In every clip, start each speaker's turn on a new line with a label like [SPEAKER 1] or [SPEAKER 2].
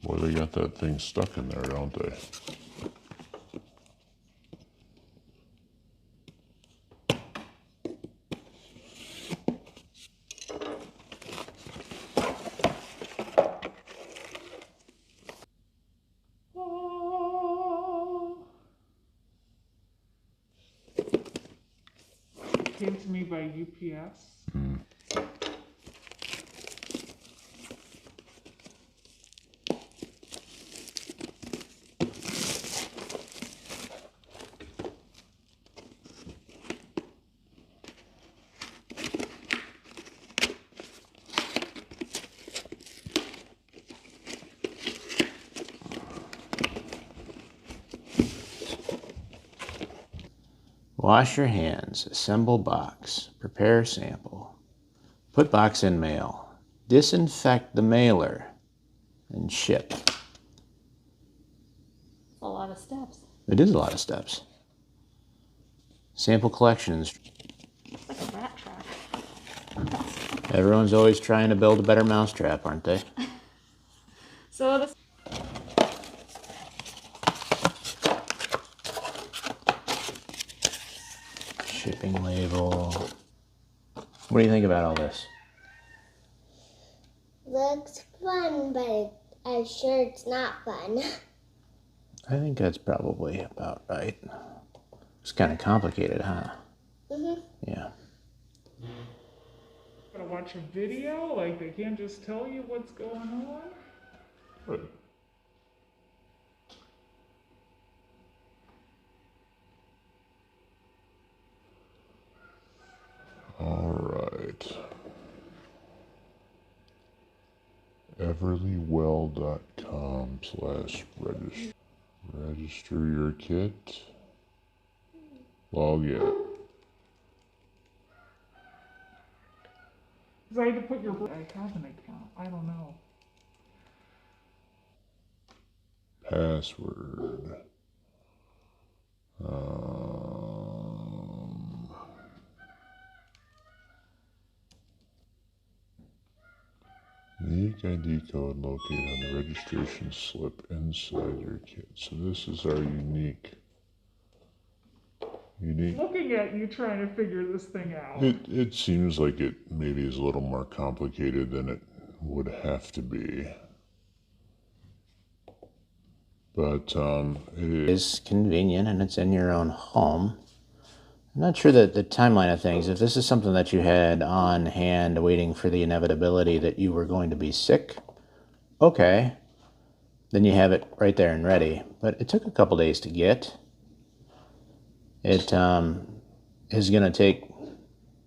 [SPEAKER 1] Boy, they got that thing stuck in there, don't they?
[SPEAKER 2] Came to me by UPS.
[SPEAKER 3] Wash your hands, assemble box, prepare sample, put box in mail, disinfect the mailer, and ship.
[SPEAKER 4] A lot of steps.
[SPEAKER 3] It is a lot of steps. Sample collections.
[SPEAKER 4] It's like a rat trap.
[SPEAKER 3] Everyone's always trying to build a better mousetrap, aren't they?
[SPEAKER 4] So this.
[SPEAKER 3] Shipping label. What do you think about all this?
[SPEAKER 5] Looks fun, but I'm sure it's not fun.
[SPEAKER 3] I think that's probably about right. It's kind of complicated, huh?
[SPEAKER 5] Mm-hmm.
[SPEAKER 3] Yeah.
[SPEAKER 2] Gotta watch a video? Like, they can't just tell you what's going on?
[SPEAKER 1] Right. All right. everlywell.com/register. Register your kit. Log in.
[SPEAKER 2] Because I had to put your. I have an account. I don't know.
[SPEAKER 1] Password. Unique ID code located on the registration slip inside your kit. So this is our unique.
[SPEAKER 2] Looking at you trying to figure this thing out.
[SPEAKER 1] It seems like it maybe is a little more complicated than it would have to be. But
[SPEAKER 3] It is convenient and it's in your own home. I'm not sure that the timeline of things, if this is something that you had on hand waiting for the inevitability that you were going to be sick, okay, then you have it right there and ready. But it took a couple days to get. It is going to take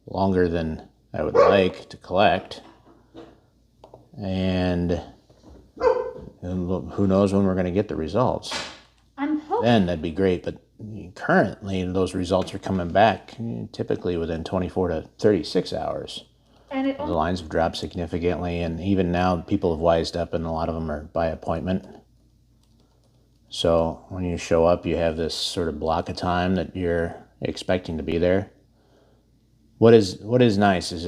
[SPEAKER 3] longer than I would like to collect. And who knows when we're going to get the results.
[SPEAKER 4] I'm hoping.
[SPEAKER 3] Then that'd be great, but currently those results are coming back typically within 24 to 36 hours.
[SPEAKER 4] And it
[SPEAKER 3] The lines have dropped significantly, and even now people have wised up, and a lot of them are by appointment. So when you show up, you have this sort of block of time that you're expecting to be there. What is nice is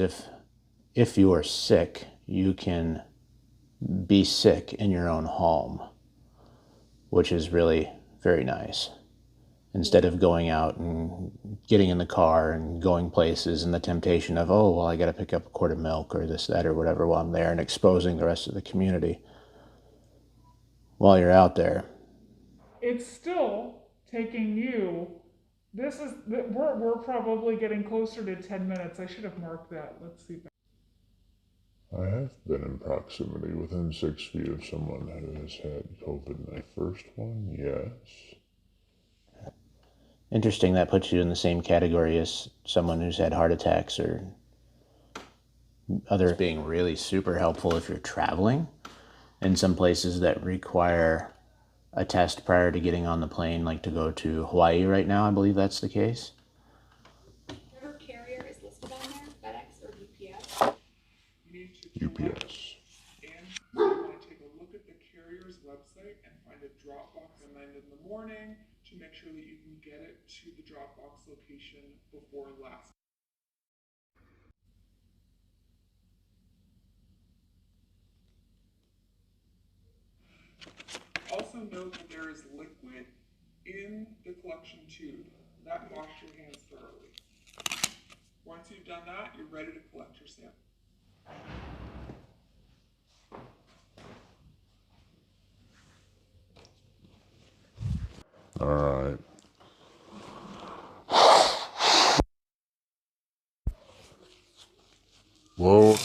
[SPEAKER 3] if you are sick, you can be sick in your own home, which is really very nice. Instead of going out and getting in the car and going places and the temptation of, oh, well, I got to pick up a quart of milk or this, that, or whatever while I'm there, and exposing the rest of the community while you're out there.
[SPEAKER 2] It's still taking you. We're probably getting closer to 10 minutes. I should have marked that. Let's see.
[SPEAKER 1] I have been in proximity within 6 feet of someone who has had COVID. My first one, yes.
[SPEAKER 3] Interesting, that puts you in the same category as someone who's had heart attacks or other. Being really super helpful if you're traveling in some places that require a test prior to getting on the plane, like to go to Hawaii right now, I believe that's the case.
[SPEAKER 4] Whatever carrier is listed on there, FedEx or UPS.
[SPEAKER 2] You need to
[SPEAKER 1] UPS.
[SPEAKER 2] And you want to take a look at the carrier's website and find a Dropbox at 9 in the morning to make sure that you can get it to the Dropbox location before last. note that there is liquid in the collection tube. That wash your hands thoroughly. Once you've done that, you're ready to collect your sample.
[SPEAKER 1] All right. Whoa.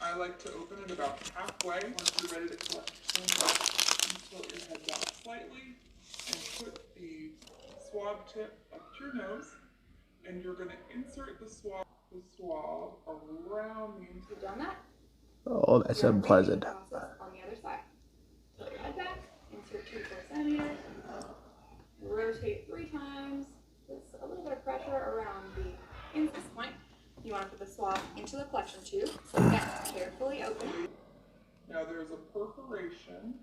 [SPEAKER 2] I like to open it about halfway. Once you're ready to collect your sample, you tilt your head down slightly and put the swab tip up to your nose, and you're going to insert the swab around the
[SPEAKER 4] You've done that?
[SPEAKER 3] Oh, that's
[SPEAKER 4] You're
[SPEAKER 3] unpleasant.
[SPEAKER 4] repeating the process on the other side. Tilt your head back, insert 2 to 4 centimeters, rotate 3 times. Just a little bit of pressure around the index point. You want to put the swab into the collection tube. So again, carefully open.
[SPEAKER 2] Now there's a perforation,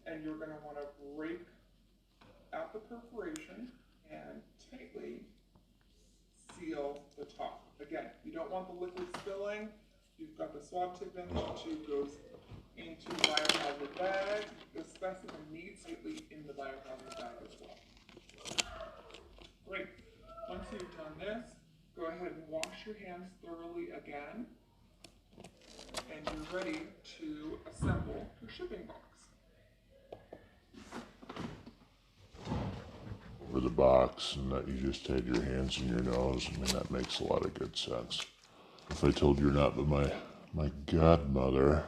[SPEAKER 2] and you're going to want to break out the perforation and tightly seal the top. Again, you don't want the liquid spilling. You've got the swab tip in, the tube goes into the biohazard bag. The specimen needs tightly in the biohazard bag as well. Great. Once you've done this, go ahead and wash your hands thoroughly again, and you're ready to assemble your shipping box.
[SPEAKER 1] Over the box, and that you just had your hands in your nose. I mean, that makes a lot of good sense. If I told you or not, but my godmother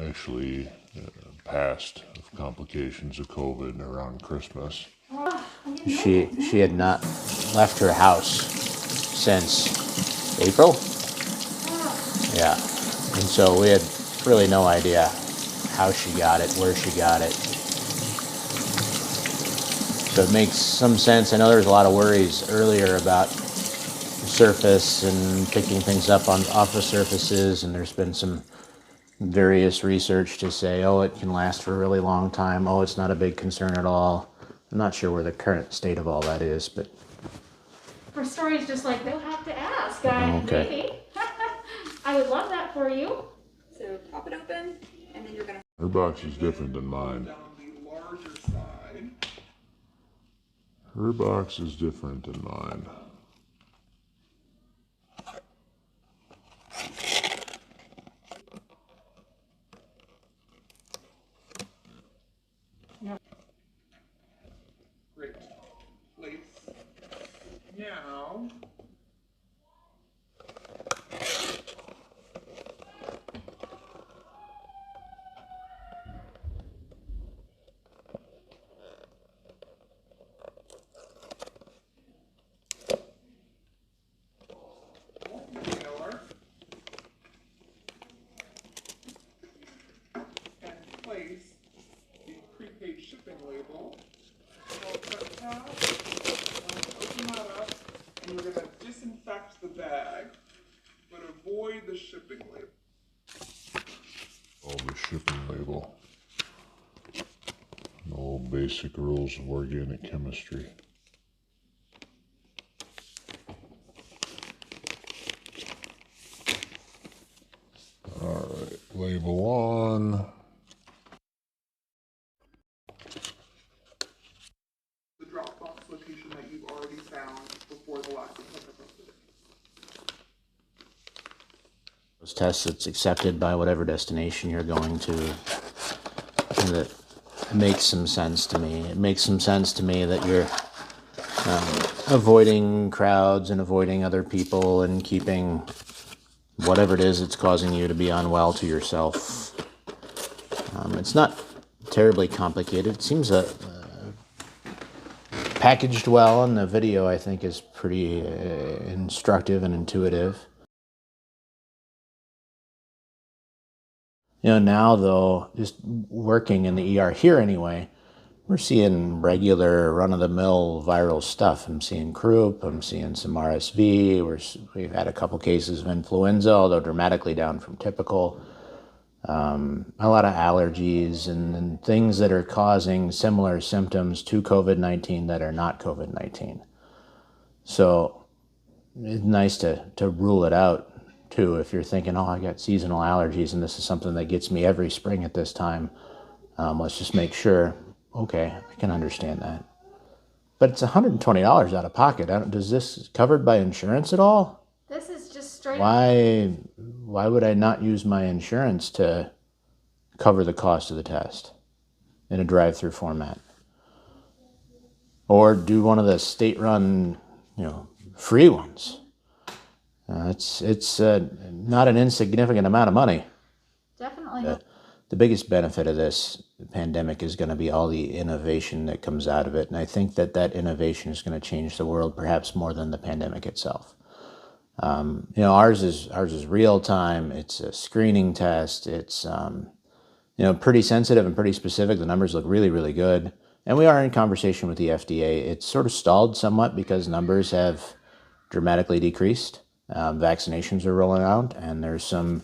[SPEAKER 1] actually passed of complications of COVID around Christmas.
[SPEAKER 3] She had not left her house since April. Yeah, and so we had really no idea how she got it, where she got it. So it makes some sense. I know there was a lot of worries earlier about the surface and picking things up off the surfaces, and there's been some various research to say, oh, it can last for a really long time. Oh, it's not a big concern at all. I'm not sure where the current state of all that is, but
[SPEAKER 6] For stories just like they'll have to ask.
[SPEAKER 3] Okay.
[SPEAKER 6] Maybe. I would love that for you.
[SPEAKER 4] So pop it open, and then you're going to
[SPEAKER 1] Her box is different than mine.
[SPEAKER 2] Down the larger side.
[SPEAKER 1] Her box is different than mine.
[SPEAKER 2] Great. Place. Now, mailer, and place the prepaid shipping label. Open that up, and we're going to disinfect the bag, but avoid the shipping label.
[SPEAKER 1] Oh, the shipping label. No basic rules of organic chemistry. Alright, label on.
[SPEAKER 2] The Dropbox location that you've already found before the last appointment posted.
[SPEAKER 3] those tests, it's accepted by whatever destination you're going to. And that makes some sense to me. It makes some sense to me that you're avoiding crowds and avoiding other people and keeping whatever it is that's causing you to be unwell to yourself. It's not terribly complicated. It seems packaged well, and the video, I think, is pretty instructive and intuitive. You know, now though, just working in the ER here anyway, we're seeing regular run-of-the-mill viral stuff. I'm seeing croup, I'm seeing some RSV, we've had a couple cases of influenza, although dramatically down from typical. A lot of allergies and things that are causing similar symptoms to COVID-19 that are not COVID-19. So it's nice to rule it out too. If you're thinking, oh, I got seasonal allergies and this is something that gets me every spring at this time, let's just make sure. Okay, I can understand that. But it's $120 out of pocket. Does this covered by insurance at all?
[SPEAKER 6] This is just straight up.
[SPEAKER 3] Why would I not use my insurance to cover the cost of the test in a drive-through format? Or do one of the state-run, free ones? It's not an insignificant amount of money.
[SPEAKER 6] Definitely.
[SPEAKER 3] The biggest benefit of this pandemic is going to be all the innovation that comes out of it. And I think that innovation is going to change the world perhaps more than the pandemic itself. Ours is real time. It's a screening test. It's, pretty sensitive and pretty specific. The numbers look really, really good. And we are in conversation with the FDA. It's sort of stalled somewhat because numbers have dramatically decreased. Vaccinations are rolling out, and there's some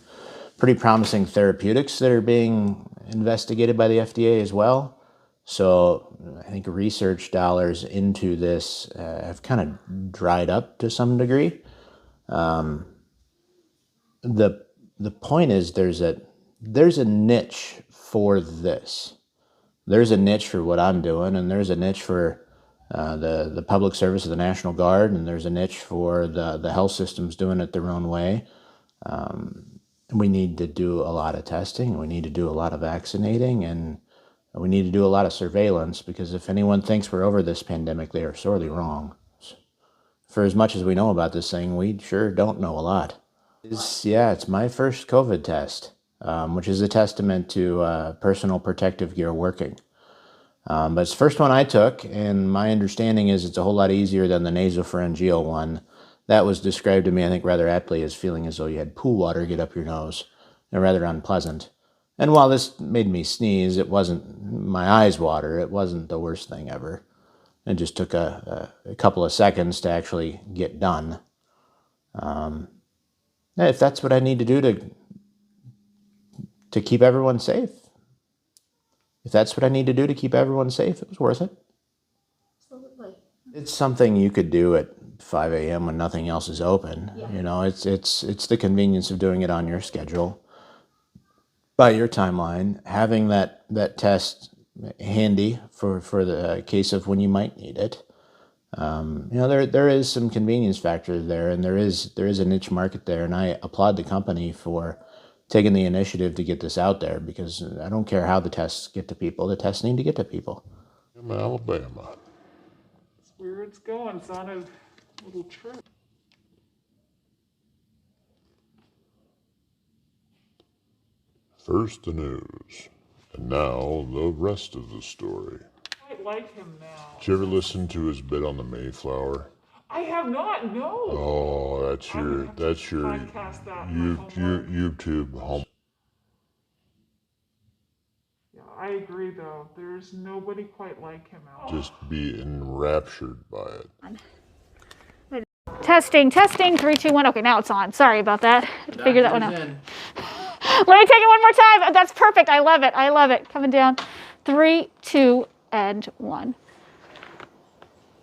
[SPEAKER 3] pretty promising therapeutics that are being investigated by the FDA as well. So I think research dollars into this have kind of dried up to some degree. The point is there's a niche for this. There's a niche for what I'm doing, and there's a niche for the public service of the National Guard, and there's a niche for the health systems doing it their own way. We need to do a lot of testing. We need to do a lot of vaccinating, and we need to do a lot of surveillance, because if anyone thinks we're over this pandemic, they are sorely wrong. For as much as we know about this thing, we sure don't know a lot. It's my first COVID test, which is a testament to personal protective gear working. But it's the first one I took, and my understanding is it's a whole lot easier than the nasopharyngeal one. That was described to me, I think, rather aptly as feeling as though you had pool water get up your nose, and rather unpleasant. And while this made me sneeze, it wasn't my eyes water. It wasn't the worst thing ever. It just took a couple of seconds to actually get done. If that's what I need to do to keep everyone safe, it was worth it.
[SPEAKER 6] Absolutely.
[SPEAKER 3] It's something you could do at 5 a.m. when nothing else is open.
[SPEAKER 6] Yeah.
[SPEAKER 3] It's the convenience of doing it on your schedule, by your timeline, having that test handy for the case of when you might need it. There is some convenience factor there, and there is a niche market there, and I applaud the company for taking the initiative to get this out there, because I don't care how the tests get to people. The tests need to get to people.
[SPEAKER 1] I'm Alabama.
[SPEAKER 2] That's where it's going. It's on a little trip.
[SPEAKER 1] First the news, and now the rest of the story.
[SPEAKER 2] I like him now.
[SPEAKER 1] Did you ever listen to his bit on the Mayflower?
[SPEAKER 2] I have not, no.
[SPEAKER 1] Oh, that's your
[SPEAKER 2] podcast that my homework.
[SPEAKER 1] YouTube home.
[SPEAKER 2] Yeah, I agree though. There's nobody quite like him out.
[SPEAKER 1] Just be enraptured by it.
[SPEAKER 6] Testing, 3, 2, 1. Okay, now it's on. Sorry about that. Figure that one out. Let me take it one more time. That's perfect. I love it. Coming down. 3, 2, and 1.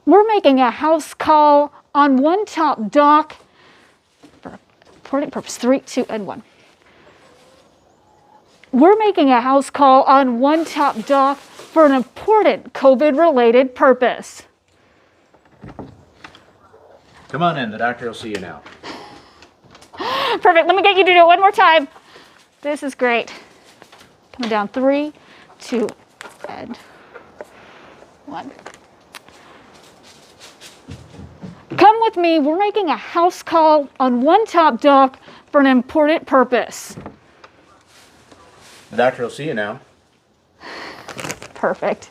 [SPEAKER 6] We're making a house call on one top dock for important purpose. 3, 2, and 1. We're making a house call on one top dock for an important COVID-related purpose.
[SPEAKER 3] Come on in. The doctor will see you now.
[SPEAKER 6] Perfect. Let me get you to do it one more time. This is great. Coming down. 3, 2, and 1. Come with me. We're making a house call on one top dock for an important purpose.
[SPEAKER 3] The doctor will see you now.
[SPEAKER 6] Perfect.